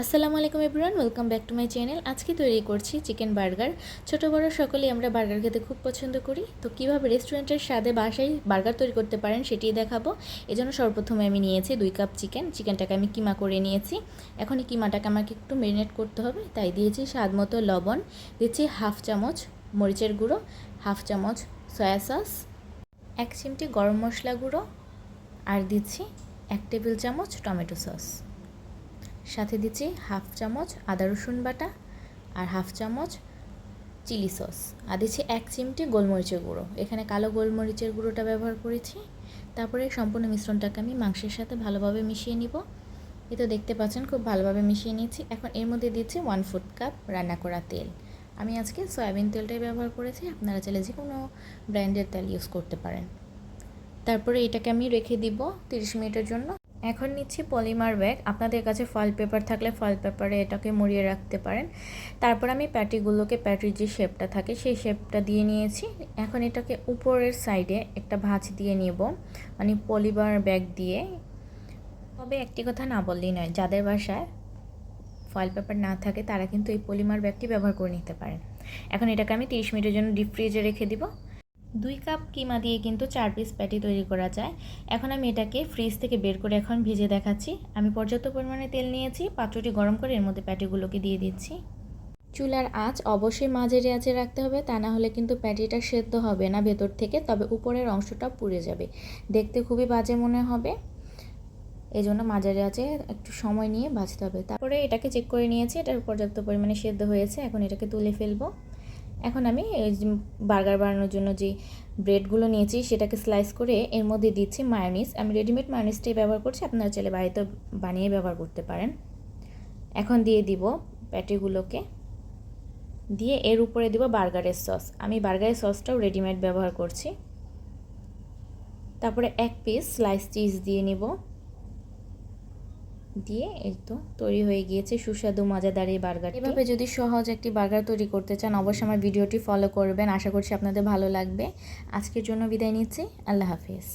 আসসালামু আলাইকুম everyone, welcome back to my channel. আজকে তৈরি করছি চিকেন বার্গার। ছোট বড় সকলেই আমরা বার্গার খেতে খুব পছন্দ করি। তো কীভাবে রেস্টুরেন্টের স্বাদে বাসায় বার্গার তৈরি করতে পারেন সেটিই দেখাবো। এজন্য সর্বপ্রথমে আমি নিয়েছি 2 কাপ চিকেনটাকে আমি কিমা করে নিয়েছি। এখন এই কিমাটাকে আমাকে একটু ম্যারিনেট করতে হবে, তাই দিয়েছি স্বাদ মতো লবণ, দিচ্ছি হাফ চামচ মরিচের গুঁড়ো, হাফ চামচ সয়া সস, 1 চিমটি গরম মশলা গুঁড়ো, আর দিচ্ছি 1 টেবিল চামচ টমেটো সস। সাথে দিচ্ছি হাফ চামচ আদা রসুন বাটা আর হাফ চামচ চিলি সস, আর দিচ্ছি 1 চিমটি গোলমরিচের গুঁড়ো। এখানে কালো গোলমরিচের গুঁড়োটা ব্যবহার করেছি। তারপরে সম্পূর্ণ মিশ্রণটাকে আমি মাংসের সাথে ভালোভাবে মিশিয়ে নিব। এই তো দেখতে পাচ্ছেন খুব ভালোভাবে মিশিয়ে নিয়েছি। এখন এর মধ্যে দিচ্ছি 1/4 কাপ রান্না করা তেল। আমি আজকে সয়াবিন তেলটাই ব্যবহার করেছি, আপনারা চাইলে যে কোনো ব্র্যান্ডের তেল ইউজ করতে পারেন। তারপরে এটাকে আমি রেখে দিব 30 মিনিটের জন্য। এখন নিচ্ছি পলিমার ব্যাগ, আপনাদের কাছে ফয়েল পেপার থাকলে ফয়েল পেপারে এটাকে মুড়িয়ে রাখতে পারেন। তারপর আমি প্যাটির যে শেপটা থাকে সেই শেপটা দিয়ে নিয়েছি। এখন এটাকে উপরের সাইডে একটা ভাঁজ দিয়ে নেব, মানে পলিমার ব্যাগ দিয়ে। তবে একটি কথা না বললেই নয়, যাদের বাসায় ফয়েল পেপার না থাকে তারা কিন্তু এই পলিমার ব্যাগটি ব্যবহার করে নিতে পারেন। এখন এটাকে আমি 30 মিনিটের জন্য ডিপ ফ্রিজে রেখে দিব। 2 কাপ কিমা দিয়ে কিন্তু 4 পিস প্যাটি তৈরি করা যায়। এখন আমি এটাকে ফ্রিজ থেকে বের করে এখন ভেজে দেখাচ্ছি। আমি পর্যাপ্ত পরিমাণে তেল নিয়েছি, পাত্রটি গরম করে এর মধ্যে প্যাটিগুলোকে দিয়ে দিচ্ছি। চুলার আঁচ অবশ্যই মাঝারি আঁচে রাখতে হবে, তা না হলে কিন্তু প্যাটিটা সেদ্ধ হবে না ভেতর থেকে, তবে উপরের অংশটা পুড়ে যাবে, দেখতে খুবই বাজে মনে হবে। এই জন্য মাঝারি আঁচে একটু সময় নিয়ে ভাজতে হবে। তারপরে এটাকে চেক করে নিয়েছি, এটার পর্যাপ্ত পরিমাণে সেদ্ধ হয়েছে। এখন এটাকে তুলে ফেলবো। এখন আমি বার্গার বানানোর জন্য যে ব্রেডগুলো নিয়েছি সেটাকে স্লাইস করে এর মধ্যে দিচ্ছি মায়োনিজ। আমি রেডিমেড মায়োনিজটাই ব্যবহার করছি, আপনারা চাইলে বাড়িতে বানিয়ে ব্যবহার করতে পারেন। এখন দিয়ে দিব প্যাটিগুলোকে, দিয়ে এর উপরে দিব বার্গারের সস। আমি বার্গারের সসটাও রেডিমেড ব্যবহার করছি। তারপরে 1 পিস স্লাইস চিজ দিয়ে নিব, দিয়ে এই তো তৈরি হয়ে গিয়েছে সুস্বাদু মজাদার এই বার্গার। এভাবে যদি সহজ একটি বার্গার তৈরি করতে চান অবশ্যই আমার ভিডিওটি ফলো করবেন, আশা করছি আপনাদের ভালো লাগবে। আজকের জন্য বিদায় নিচ্ছি, আল্লাহ হাফিজ।